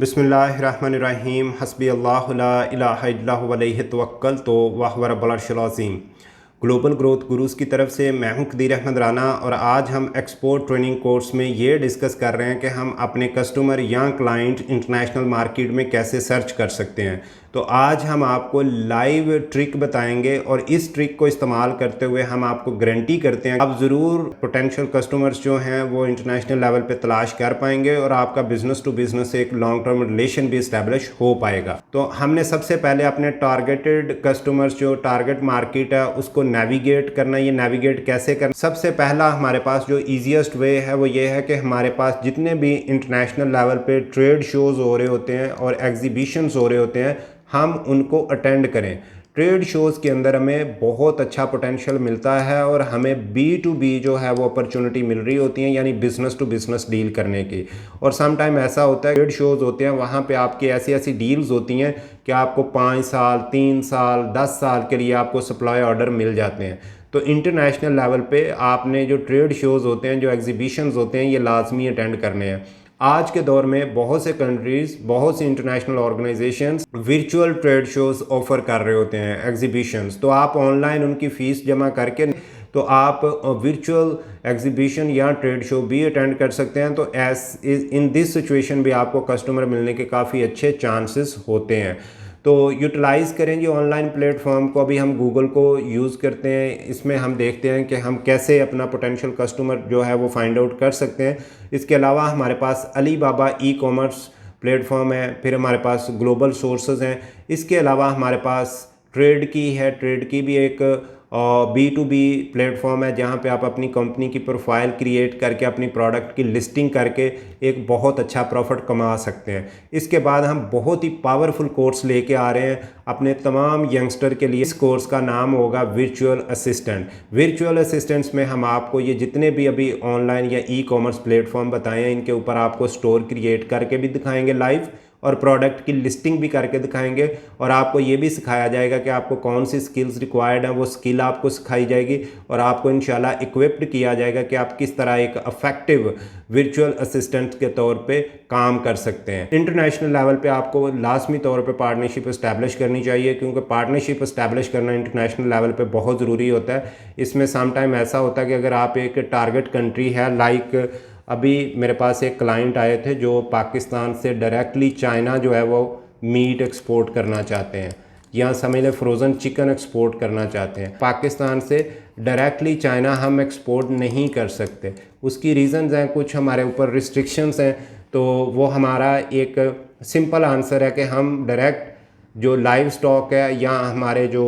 बिस्मिल्लाहिर्रहमानिर्रहीम हस्बी अल्लाहु ला इलाहा इल्ला हुवा अलैहि तवक्कलतु व हुवा रब्बुल अर्शिल अज़ीम। ग्लोबल ग्रोथ गुरुज़ की तरफ से मैं हूं कदीर अहमद राना और आज हम एक्सपोर्ट ट्रेनिंग कोर्स में ये डिस्कस कर रहे हैं कि हम अपने कस्टमर या क्लाइंट इंटरनेशनल मार्केट में कैसे सर्च कर सकते हैं। तो आज हम आपको लाइव ट्रिक बताएंगे और इस ट्रिक को इस्तेमाल करते हुए हम आपको गारंटी करते हैं आप ज़रूर पोटेंशियल कस्टमर्स जो हैं वो इंटरनेशनल लेवल पे तलाश कर पाएंगे और आपका बिजनेस टू बिजनेस एक लॉन्ग टर्म रिलेशन भी इस्टेब्लिश हो पाएगा। तो हमने सबसे पहले अपने टारगेटेड कस्टमर्स जो टारगेट मार्केट है उसको नेविगेट करना। ये नेविगेट कैसे करना, सबसे पहला हमारे पास जो ईजीएस्ट वे है वो ये है कि हमारे पास जितने भी इंटरनेशनल लेवल पे ट्रेड शोज़ हो रहे होते हैं और एग्जीबिशंस हो रहे होते हैं हम उनको अटेंड करें। ट्रेड शोज़ के अंदर हमें बहुत अच्छा पोटेंशियल मिलता है और हमें B2B जो है वो अपॉर्चुनिटी मिल रही होती है, यानी बिज़नेस टू बिज़नेस डील करने की। और सम टाइम ऐसा होता है ट्रेड शोज़ होते हैं वहाँ पे आपकी ऐसी ऐसी डील्स होती हैं कि आपको 5 साल 3 साल 10 साल के लिए आपको सप्लाई ऑर्डर मिल जाते हैं। तो इंटरनेशनल लेवल पे आपने जो ट्रेड शोज़ होते हैं, जो एग्जीबिशंस होते हैं, ये लाजमी अटेंड करने हैं। आज के दौर में बहुत से कंट्रीज़, बहुत सी international organisations virtual trade shows offer कर रहे होते हैं, एग्जीबिशंस। तो आप ऑनलाइन उनकी फ़ीस जमा करके तो आप वर्चुअल एग्जीबिशन या ट्रेड शो भी अटेंड कर सकते हैं। तो इन दिस सिचुएशन भी आपको कस्टमर मिलने के काफ़ी अच्छे चांसेस होते हैं। तो यूटिलाइज़ करें जी ऑनलाइन प्लेटफॉर्म को। अभी हम गूगल को यूज़ करते हैं, इसमें हम देखते हैं कि हम कैसे अपना पोटेंशियल कस्टमर जो है वो फाइंड आउट कर सकते हैं। इसके अलावा हमारे पास अली बाबा ई कॉमर्स प्लेटफॉर्म है, फिर हमारे पास ग्लोबल सोर्सेज हैं। इसके अलावा हमारे पास ट्रेड की है, ट्रेड की भी एक B2B प्लेटफॉर्म है जहाँ पे आप अपनी कंपनी की प्रोफाइल क्रिएट करके अपनी प्रोडक्ट की लिस्टिंग करके एक बहुत अच्छा प्रॉफिट कमा सकते हैं। इसके बाद हम बहुत ही पावरफुल कोर्स लेके आ रहे हैं अपने तमाम यंगस्टर के लिए। इस कोर्स का नाम होगा वर्चुअल असिस्टेंट। वर्चुअल असिस्टेंट्स में हम आपको ये जितने भी अभी ऑनलाइन या ई-कॉमर्स प्लेटफॉर्म बताए हैं इनके ऊपर आपको स्टोर क्रिएट करके भी दिखाएंगे लाइव और प्रोडक्ट की लिस्टिंग भी करके दिखाएंगे और आपको ये भी सिखाया जाएगा कि आपको कौन सी स्किल्स रिक्वायर्ड हैं, वो स्किल आपको सिखाई जाएगी और आपको इंशाल्लाह इक्विप्ड किया जाएगा कि आप किस तरह एक इफेक्टिव वर्चुअल असिस्टेंट के तौर पे काम कर सकते हैं। इंटरनेशनल लेवल पे आपको लाजमी तौर पे पार्टनरशिप इस्टेब्लिश करनी चाहिए क्योंकि पार्टनरशिप इस्टेब्लिश करना इंटरनेशनल लेवल पे बहुत ज़रूरी होता है। इसमें सम टाइम ऐसा होता है कि अगर आप एक टारगेट कंट्री है, लाइक अभी मेरे पास एक क्लाइंट आए थे जो पाकिस्तान से डायरेक्टली चाइना जो है वो मीट एक्सपोर्ट करना चाहते हैं या समझ लें फ्रोज़न चिकन एक्सपोर्ट करना चाहते हैं। पाकिस्तान से डायरेक्टली चाइना हम एक्सपोर्ट नहीं कर सकते। उसकी रीज़न्स हैं, कुछ हमारे ऊपर रिस्ट्रिक्शंस हैं। तो वो हमारा एक सिंपल आंसर है कि हम डायरेक्ट जो लाइव स्टॉक है या हमारे जो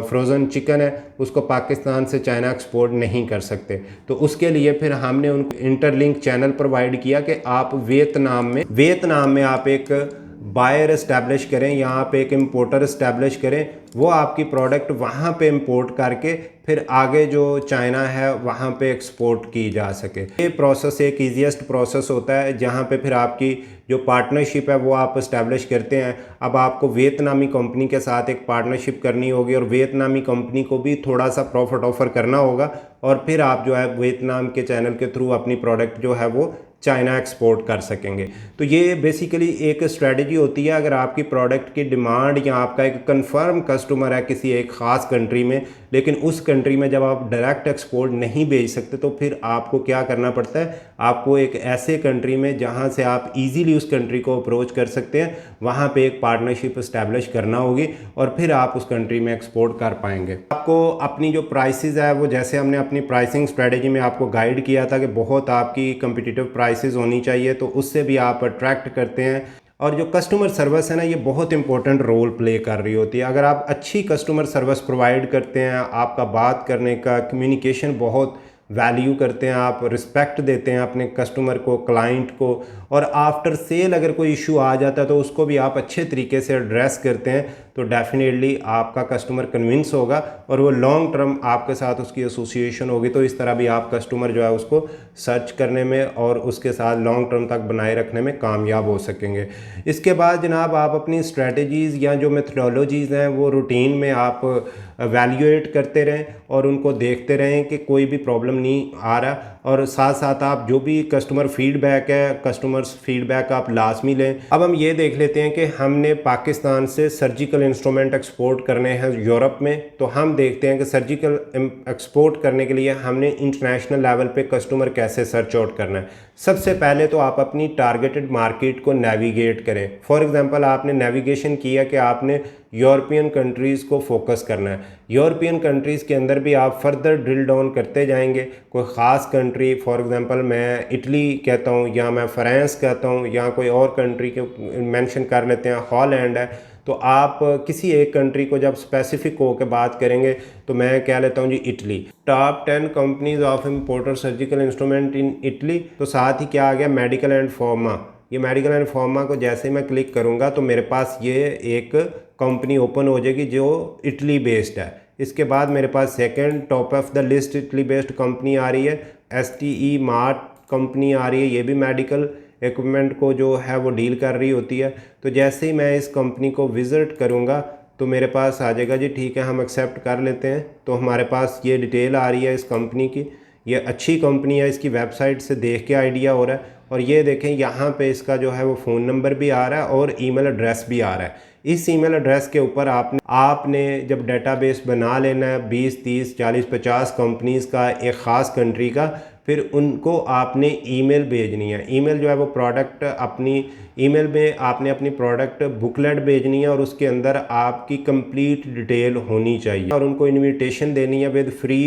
फ्रोज़न चिकन है उसको पाकिस्तान से चाइना एक्सपोर्ट नहीं कर सकते। तो उसके लिए फिर हमने उनको इंटरलिंक चैनल प्रोवाइड किया कि आप वियतनाम में आप एक बायर इस्टेब्लिश करें, यहाँ पे एक इम्पोर्टर इस्टेब्लिश करें, वो आपकी प्रोडक्ट वहाँ पे इंपोर्ट करके फिर आगे जो चाइना है वहाँ पे एक्सपोर्ट की जा सके। ये प्रोसेस एक ईजीएस्ट प्रोसेस होता है जहाँ पे फिर आपकी जो पार्टनरशिप है वो आप इस्टेब्लिश करते हैं। अब आपको वियतनामी कंपनी के साथ एक पार्टनरशिप करनी होगी और वियतनामी कंपनी को भी थोड़ा सा प्रॉफिट ऑफर करना होगा और फिर आप जो है वियतनाम के चैनल के थ्रू अपनी प्रोडक्ट जो है वो चाइना एक्सपोर्ट कर सकेंगे। तो ये बेसिकली एक स्ट्रेटजी होती है। अगर आपकी प्रोडक्ट की डिमांड या आपका एक कंफर्म कस्टमर है किसी एक ख़ास कंट्री में, लेकिन उस कंट्री में जब आप डायरेक्ट एक्सपोर्ट नहीं भेज सकते तो फिर आपको क्या करना पड़ता है, आपको एक ऐसे कंट्री में जहाँ से आप ईजीली उस कंट्री को अप्रोच कर सकते हैं वहाँ पे एक पार्टनरशिप इस्टेब्लिश करना होगी और फिर आप उस कंट्री में एक्सपोर्ट कर पाएंगे। आपको अपनी जो प्राइसेस है वो, जैसे हमने अपनी प्राइसिंग स्ट्रेटजी में आपको गाइड किया था कि बहुत आपकी कंपिटिटिव प्राइसेस होनी चाहिए, तो उससे भी आप अट्रैक्ट करते हैं। और जो कस्टमर सर्विस है ना, ये बहुत इंपॉर्टेंट रोल प्ले कर रही होती है। अगर आप अच्छी कस्टमर सर्विस प्रोवाइड करते हैं, आपका बात करने का कम्युनिकेशन बहुत वैल्यू करते हैं, आप रिस्पेक्ट देते हैं अपने कस्टमर को, क्लाइंट को, और आफ्टर सेल अगर कोई इशू आ जाता है तो उसको भी आप अच्छे तरीके से एड्रेस करते हैं, तो डेफिनेटली आपका कस्टमर कन्विंस होगा और वो लॉन्ग टर्म आपके साथ उसकी एसोसिएशन होगी। तो इस तरह भी आप कस्टमर जो है उसको सर्च करने में और उसके साथ लॉन्ग टर्म तक बनाए रखने में कामयाब हो सकेंगे। इसके बाद जनाब आप अपनी स्ट्रेटजीज़ या जो मेथडोलॉजीज़ हैं वो रूटीन में आप वैल्यूएट करते रहें और उनको देखते रहें कि कोई भी प्रॉब्लम नहीं आ रहा। और साथ साथ आप जो भी कस्टमर फीडबैक है, कस्टमर्स फीडबैक आप लाजमी लें। अब हम ये देख लेते हैं कि हमने पाकिस्तान से सर्जिकल इंस्ट्रूमेंट एक्सपोर्ट करने हैं यूरोप में, तो हम देखते हैं कि सर्जिकल एक्सपोर्ट करने के लिए हमने इंटरनेशनल लेवल पे कस्टमर कैसे सर्च आउट करना है। सबसे पहले तो आप अपनी टारगेटेड मार्केट को नेविगेट करें। फॉर एग्जांपल आपने नेविगेशन किया कि आपने यूरोपियन कंट्रीज़ को फोकस करना है। यूरोपियन कंट्रीज़ के अंदर भी आप फर्दर ड्रिल डाउन करते जाएंगे। कोई ख़ास कंट्री, फॉर एग्जांपल मैं इटली कहता हूँ या मैं फ्रांस कहता हूँ या कोई और कंट्री के मेंशन कर लेते हैं, हॉलैंड है, तो आप किसी एक कंट्री को जब स्पेसिफिक होकर बात करेंगे तो मैं कह लेता हूँ जी Italy. Top 10 companies of importer surgical instrument in Italy, तो साथ ही क्या आ गया, मेडिकल एंड फार्मा। ये मेडिकल एंड फार्मा को जैसे मैं क्लिक करूँगा तो मेरे पास ये एक कंपनी ओपन हो जाएगी जो इटली बेस्ड है। इसके बाद मेरे पास second top of the list Italy based company आ रही है, STE मार्ट कंपनी आ रही है, ये भी मेडिकल इक्विपमेंट को जो है वो डील कर रही होती है। तो जैसे ही मैं इस कंपनी को विज़िट करूँगा तो मेरे पास आ जाएगा जी ठीक है, हम एक्सेप्ट कर लेते हैं। तो हमारे पास ये डिटेल आ रही है इस कंपनी की, ये अच्छी कंपनी है, इसकी वेबसाइट से देख के आइडिया हो रहा है। और ये देखें यहाँ पे इसका जो है वो फ़ोन नंबर भी आ रहा है और ईमेल एड्रेस भी आ रहा है। इस ईमेल एड्रेस के ऊपर आपने जब डेटाबेस बना लेना है 20, 30, 40, 50 कंपनीज़ का, एक ख़ास कंट्री का, फिर उनको आपने ईमेल भेजनी है। ईमेल जो है वो प्रोडक्ट, अपनी ईमेल में आपने अपनी प्रोडक्ट बुकलेट भेजनी है और उसके अंदर आपकी कंप्लीट डिटेल होनी चाहिए और उनको इनविटेशन देनी है विद फ्री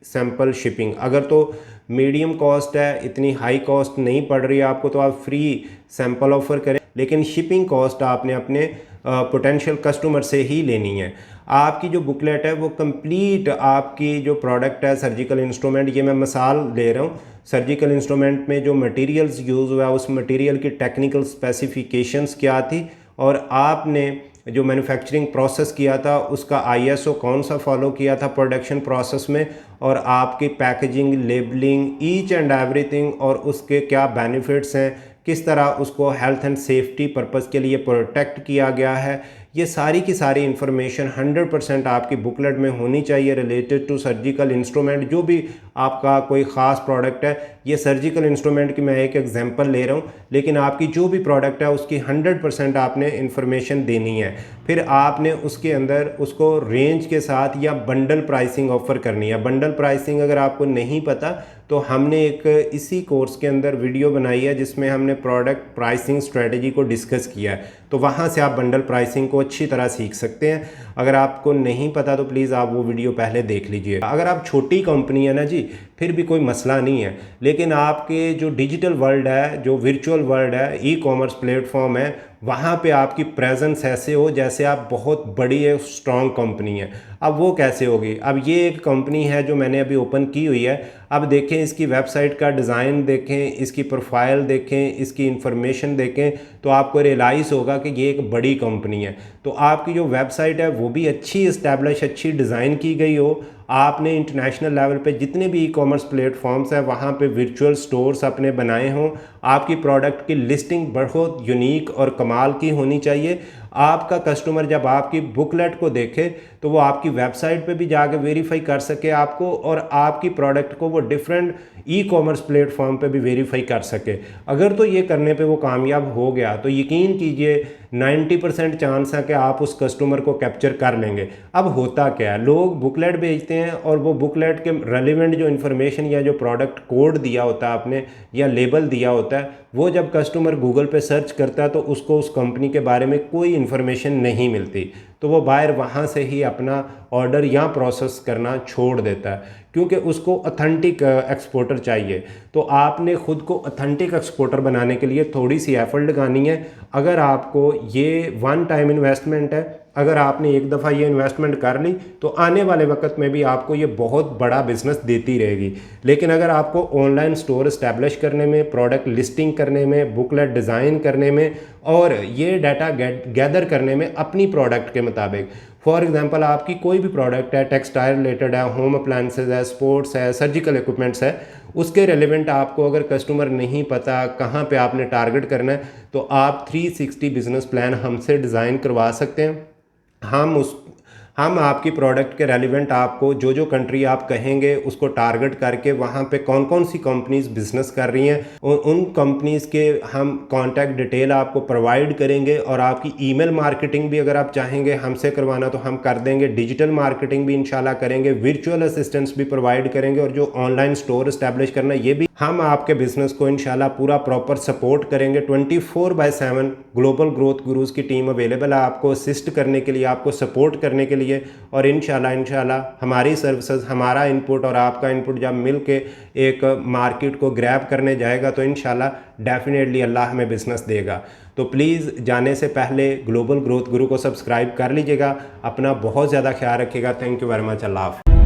सैम्पल शिपिंग। अगर तो मीडियम कॉस्ट है, इतनी हाई कॉस्ट नहीं पड़ रही है आपको, तो आप फ्री सैम्पल ऑफ़र करें, लेकिन शिपिंग कॉस्ट आपने अपने पोटेंशियल कस्टमर से ही लेनी है। आपकी जो बुकलेट है वो कंप्लीट आपकी जो प्रोडक्ट है सर्जिकल इंस्ट्रूमेंट, ये मैं मिसाल दे रहा हूँ, सर्जिकल इंस्ट्रूमेंट में जो मटेरियल्स यूज़ हुआ उस मटेरियल की टेक्निकल स्पेसिफिकेशंस क्या थी और आपने जो मैन्युफैक्चरिंग प्रोसेस किया था उसका ISO कौन सा फॉलो किया था प्रोडक्शन प्रोसेस में, और आपकी packaging, labelling, each and everything, और उसके क्या बेनिफिट्स हैं, किस तरह उसको हेल्थ एंड सेफ्टी पर्पज़ के लिए प्रोटेक्ट किया गया है, ये सारी की सारी इन्फॉर्मेशन 100% आपकी बुकलेट में होनी चाहिए रिलेटेड टू सर्जिकल इंस्ट्रूमेंट। जो भी आपका कोई ख़ास प्रोडक्ट है, ये सर्जिकल इंस्ट्रूमेंट की मैं एक एग्जांपल ले रहा हूँ, लेकिन आपकी जो भी प्रोडक्ट है उसकी 100% आपने इन्फॉर्मेशन देनी है। फिर आपने उसके अंदर उसको रेंज के साथ या बंडल प्राइसिंग ऑफ़र करनी है। बंडल प्राइसिंग अगर आपको नहीं पता तो हमने एक इसी कोर्स के अंदर वीडियो बनाई है जिसमें हमने प्रोडक्ट प्राइसिंग स्ट्रेटजी को डिस्कस किया है, तो वहाँ से आप बंडल प्राइसिंग को अच्छी तरह सीख सकते हैं। अगर आपको नहीं पता तो प्लीज़ आप वो वीडियो पहले देख लीजिए। अगर आप छोटी कंपनी है ना जी, फिर भी कोई मसला नहीं है, लेकिन आपके जो डिजिटल वर्ल्ड है, जो वर्चुअल वर्ल्ड है, ई-कॉमर्स प्लेटफॉर्म है, वहाँ पे आपकी प्रेजेंस ऐसे हो जैसे आप बहुत बड़ी एक स्ट्रॉन्ग कंपनी है। अब वो कैसे होगी? अब ये एक कंपनी है जो मैंने अभी ओपन की हुई है। अब देखें इसकी वेबसाइट का डिज़ाइन देखें, इसकी प्रोफाइल देखें, इसकी इंफॉर्मेशन देखें, तो आपको रियलाइज़ होगा कि ये एक बड़ी कंपनी है। तो आपकी जो वेबसाइट है वो भी अच्छी इस्टेब्लिश, अच्छी डिज़ाइन की गई हो। आपने इंटरनेशनल लेवल पे जितने भी ई-कॉमर्स प्लेटफॉर्म्स हैं वहाँ पे वर्चुअल स्टोर्स अपने बनाए हों। आपकी प्रोडक्ट की लिस्टिंग बहुत यूनिक और कमाल की होनी चाहिए। आपका कस्टमर जब आपकी बुकलेट को देखे तो वो आपकी वेबसाइट पे भी जाके वेरीफाई कर सके आपको, और आपकी प्रोडक्ट को वो डिफरेंट ई-कॉमर्स प्लेटफॉर्म पे भी वेरीफाई कर सके। अगर तो ये करने पे वो कामयाब हो गया तो यकीन कीजिए 90% चांस है कि आप उस कस्टमर को कैप्चर कर लेंगे। अब होता क्या है, लोग बुकलेट भेजते हैं और वो बुकलेट के रेलिवेंट जो इन्फॉर्मेशन या जो प्रोडक्ट कोड दिया होता है आपने या लेबल दिया होता है, वो जब कस्टमर गूगल पे सर्च करता है तो उसको उस कंपनी के बारे में कोई इन्फॉर्मेशन नहीं मिलती, तो वो बायर वहाँ से ही अपना ऑर्डर या प्रोसेस करना छोड़ देता है, क्योंकि उसको ऑथेंटिक एक्सपोर्टर चाहिए। तो आपने ख़ुद को ऑथेंटिक एक्सपोर्टर बनाने के लिए थोड़ी सी एफर्ट लगानी है। अगर आपको ये वन टाइम इन्वेस्टमेंट है, अगर आपने एक दफ़ा ये इन्वेस्टमेंट कर ली तो आने वाले वक्त में भी आपको ये बहुत बड़ा बिजनेस देती रहेगी। लेकिन अगर आपको ऑनलाइन स्टोर इस्टेब्लिश करने में, प्रोडक्ट लिस्टिंग करने में, बुकलेट डिज़ाइन करने में और ये डाटा गैदर करने में अपनी प्रोडक्ट के मुताबिक, फॉर एग्जांपल आपकी कोई भी प्रोडक्ट है, टेक्सटाइल रिलेटेड है, होम अप्लायंसेज है, स्पोर्ट्स है, सर्जिकल इक्विपमेंट्स है, उसके रेलिवेंट आपको अगर कस्टमर नहीं पता कहाँ पे आपने टारगेट करना है, तो आप 360 बिजनेस प्लान हमसे डिज़ाइन करवा सकते हैं। हम आपकी प्रोडक्ट के रेलिवेंट आपको जो जो कंट्री आप कहेंगे उसको टारगेट करके वहाँ पे कौन कौन सी कंपनीज बिजनेस कर रही हैं उन कंपनीज के हम कांटेक्ट डिटेल आपको प्रोवाइड करेंगे। और आपकी ईमेल मार्केटिंग भी अगर आप चाहेंगे हमसे करवाना तो हम कर देंगे, डिजिटल मार्केटिंग भी इंशाल्लाह करेंगे, वर्चुअल असिस्टेंट्स भी प्रोवाइड करेंगे, और जो ऑनलाइन स्टोर इस्टेब्लिश करना ये भी हम आपके बिजनेस को इंशाल्लाह पूरा प्रॉपर सपोर्ट करेंगे। 24/7 ग्लोबल ग्रोथ गुरुज की टीम अवेलेबल है आपको असिस्ट करने के लिए, आपको सपोर्ट करने के लिए। और इंशाल्लाह हमारी सर्विसेज, हमारा इनपुट और आपका इनपुट जब मिल के एक मार्केट को ग्रैब करने जाएगा तो इंशाल्लाह डेफिनेटली अल्लाह हमें बिजनेस देगा। तो प्लीज़ जाने से पहले ग्लोबल ग्रोथ गुरु को सब्सक्राइब कर लीजिएगा। अपना बहुत ज़्यादा ख्याल रखिएगा। Thank you very much. अल्लाह हाफ़िज़।